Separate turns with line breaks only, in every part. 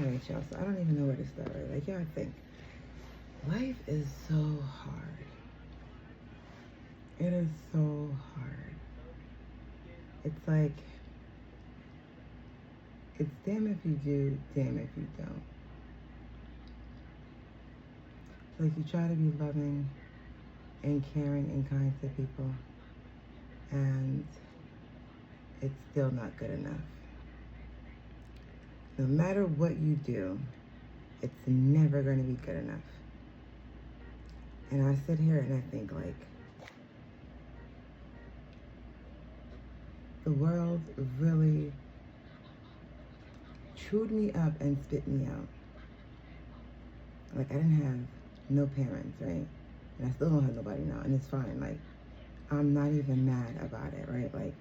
Alright, y'all, so I don't even know where to start, right? Like, y'all think, life is so hard. It is so hard. It's like, it's damn if you do, damn if you don't. Like, you try to be loving and caring and kind to people, and it's still not good enough. No matter what you do, it's never going to be good enough. And I sit here and I think, like, the world really chewed me up and spit me out. Like, I didn't have no parents, right? And I still don't have nobody now, and it's fine. Like, I'm not even mad about it, right? Like,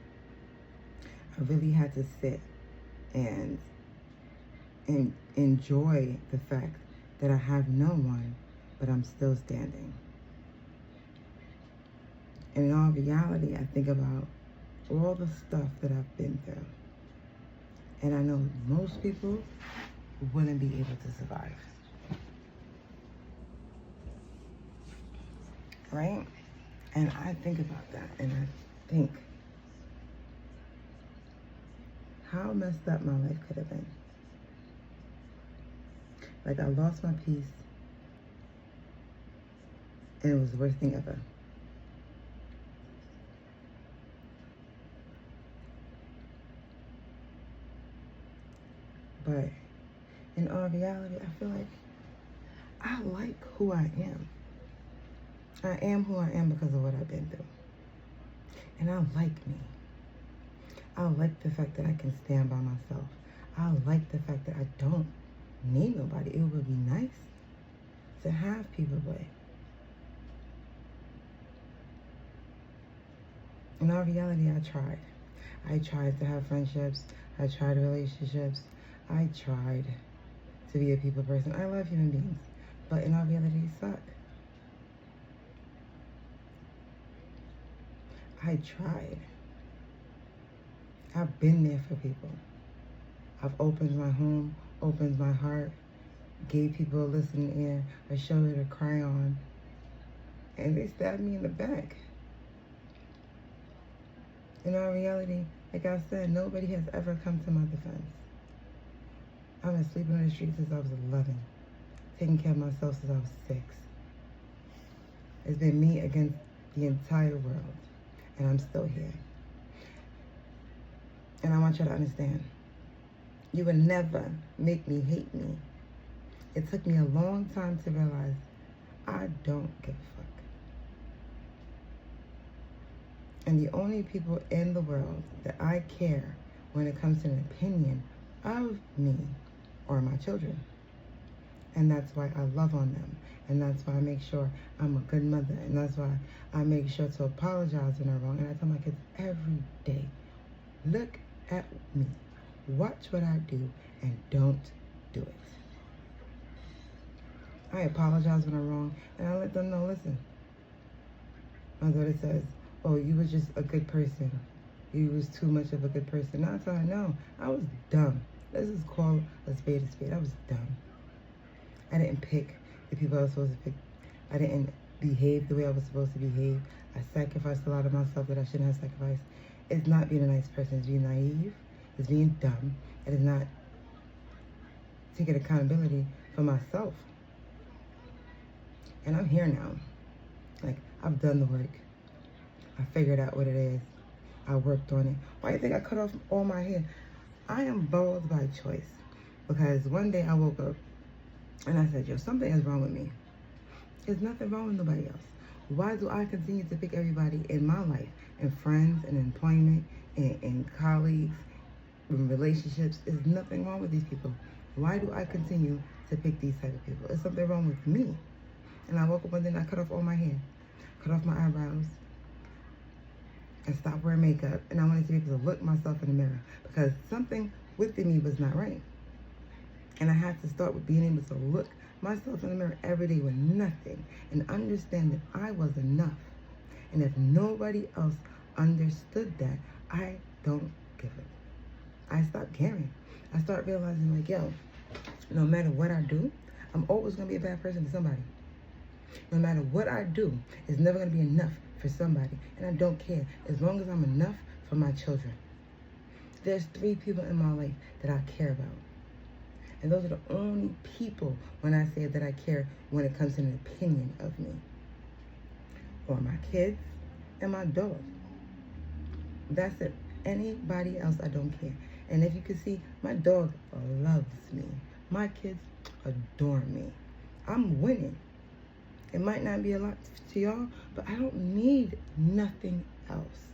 I really had to sit and enjoy the fact that I have no one, but I'm still standing. And in all reality, I think about all the stuff that I've been through. And I know most people wouldn't be able to survive. Right? And I think about that, and I think how messed up my life could have been. Like, I lost my peace, and it was the worst thing ever. But in all reality, I feel like I like who I am. I am who I am because of what I've been through. And I like me. I like the fact that I can stand by myself. I like the fact that I don't need nobody. It would be nice to have people, but in all reality, I tried. I tried to have friendships. I tried relationships. I tried to be a people person. I love human beings, but in all reality, it sucked. I tried. I've been there for people. I've opened my home, opened my heart, gave people a listening ear, a shoulder to cry on, and they stabbed me in the back. In all reality, like I said, nobody has ever come to my defense. I've been sleeping on the streets since I was 11, taking care of myself since I was 6. It's been me against the entire world, and I'm still here. And I want you to understand, you would never make me hate me. It took me a long time to realize I don't give a fuck. And the only people in the world that I care when it comes to an opinion of me are my children. And that's why I love on them. And that's why I make sure I'm a good mother. And that's why I make sure to apologize when I'm wrong. And I tell my kids every day, look at me, watch what I do, and don't do it. I apologize when I'm wrong, and I let them know, listen, my daughter says, oh, you were just a good person. You was too much of a good person. Now I tell her, no, I was dumb. Let's just call a spade a spade. I was dumb. I didn't pick the people I was supposed to pick. I didn't behave the way I was supposed to behave. I sacrificed a lot of myself that I shouldn't have sacrificed. It's not being a nice person. It's being naive. It's being dumb. It is not taking accountability for myself. And I'm here now. Like, I've done the work. I figured out what it is. I worked on it. Why do you think I cut off all my hair? I am bald by choice. Because one day I woke up and I said, yo, something is wrong with me. There's nothing wrong with nobody else. Why do I continue to pick everybody in my life, and friends, and employment, and colleagues, and relationships? There's nothing wrong with these people. Why do I continue to pick these type of people? There's something wrong with me. And I woke up one day and I cut off all my hair, cut off my eyebrows, and stopped wearing makeup. And I wanted to be able to look myself in the mirror because something within me was not right. And I had to start with being able to look myself in the mirror every day with nothing and understand that I was enough. And if nobody else understood that, I don't give it. I stopped caring. I started realizing, like, yo, No matter what I do, I'm always going to be a bad person to somebody. No matter what I do, it's never going to be enough for somebody. And I don't care as long as I'm enough for my children. There's 3 people in my life that I care about. And those are the only people when I say that I care when it comes to an opinion of me. Or my kids and my dog. That's it. Anybody else, I don't care. And if you can see, my dog loves me. My kids adore me. I'm winning. It might not be a lot to y'all, but I don't need nothing else.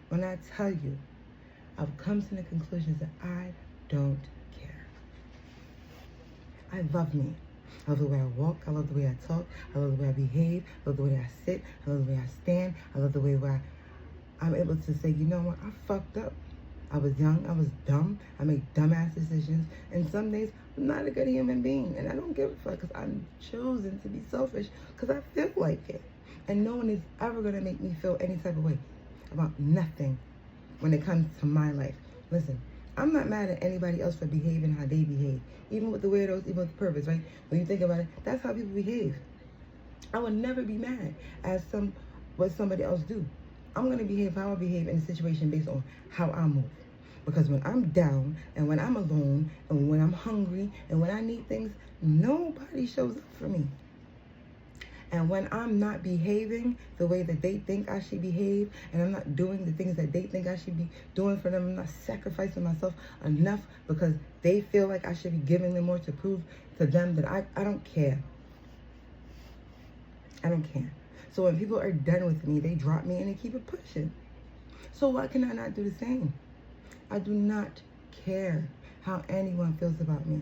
When I tell you, I've come to the conclusions that I don't care. I love me. I love the way I walk. I love the way I talk. I love the way I behave. I love the way I sit. I love the way I stand. I love the way where I'm able to say, you know what, I fucked up. I was young. I was dumb. I made dumbass decisions. And some days, I'm not a good human being. And I don't give a fuck because I'm choosing to be selfish because I feel like it. And no one is ever going to make me feel any type of way about nothing when it comes to my life. Listen, I'm not mad at anybody else for behaving how they behave. Even with the weirdos, even with the perverts, right? When you think about it, that's how people behave. I would never be mad at what somebody else do. I'm going to behave how I behave in a situation based on how I move. Because when I'm down, and when I'm alone, and when I'm hungry, and when I need things, nobody shows up for me. And when I'm not behaving the way that they think I should behave, and I'm not doing the things that they think I should be doing for them, I'm not sacrificing myself enough because they feel like I should be giving them more to prove to them that I don't care. I don't care. So when people are done with me, they drop me and they keep it pushing. So why can I not do the same? I do not care how anyone feels about me.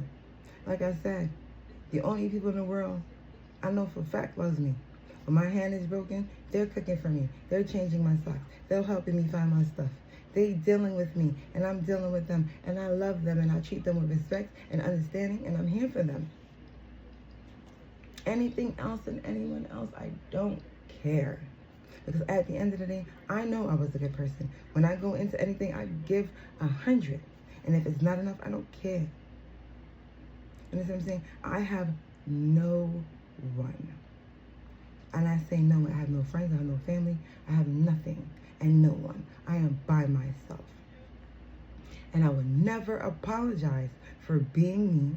Like I said, the only people in the world I know for a fact loves me. When my hand is broken, they're cooking for me. They're changing my socks. They're helping me find my stuff. They dealing with me, and I'm dealing with them. And I love them, and I treat them with respect and understanding, and I'm here for them. Anything else and anyone else, I don't care. Because at the end of the day, I know I was a good person. When I go into anything, I give 100. And if it's not enough, I don't care. You know what I'm saying? I have no one. And I say no, I have no friends, I have no family, I have nothing and no one. I am by myself. And I would never apologize for being me.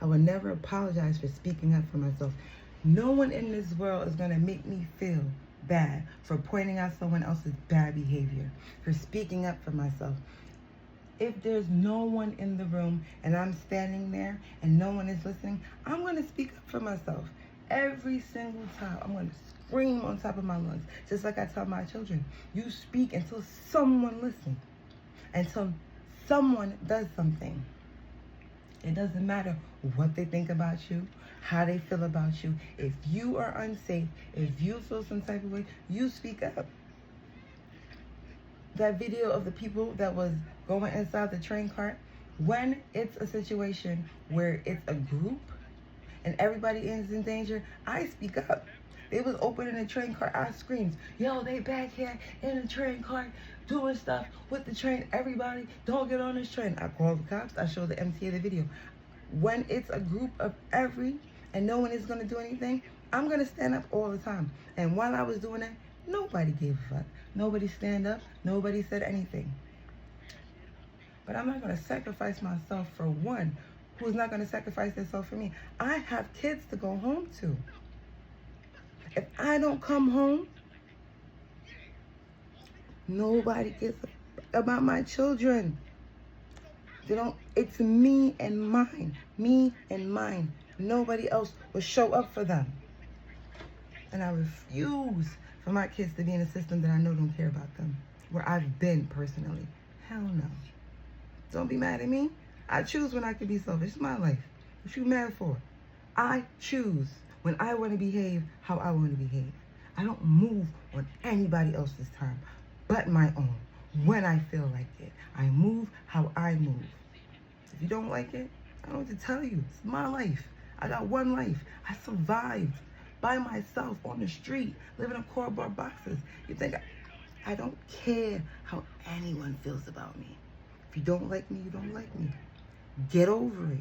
I would never apologize for speaking up for myself. No one in this world is going to make me feel bad for pointing out someone else's bad behavior, for speaking up for myself. If there's no one in the room and I'm standing there and no one is listening, I'm going to speak up for myself. Every single time, I'm going to scream on top of my lungs. Just like I tell my children, you speak until someone listens. Until someone does something. It doesn't matter what they think about you, how they feel about you. If you are unsafe, if you feel some type of way, you speak up. That video of the people that was going inside the train cart, when it's a situation where it's a group and everybody is in danger, I speak up. They was opening the train cart, I screamed, yo, they back here in the train cart doing stuff with the train. Everybody, don't get on this train. I called the cops, I showed the MTA the video. When it's a group of and no one is gonna do anything, I'm gonna stand up all the time. And while I was doing that, nobody gave a fuck. Nobody stand up, nobody said anything. But I'm not gonna sacrifice myself for one who's not gonna sacrifice themselves for me. I have kids to go home to. If I don't come home, nobody gives a fuck about my children. They don't, it's me and mine. Me and mine. Nobody else will show up for them. And I refuse for my kids to be in a system that I know don't care about them. Where I've been personally. Hell no. Don't be mad at me. I choose when I can be selfish. It's my life. What you mad for? I choose when I want to behave how I want to behave. I don't move on anybody else's time but my own. When I feel like it, I move how I move. If you don't like it, I don't know what to tell you. It's my life. I got one life. I survived by myself on the street, living in cardboard boxes. You think I don't care how anyone feels about me. If you don't like me, you don't like me. Get over it.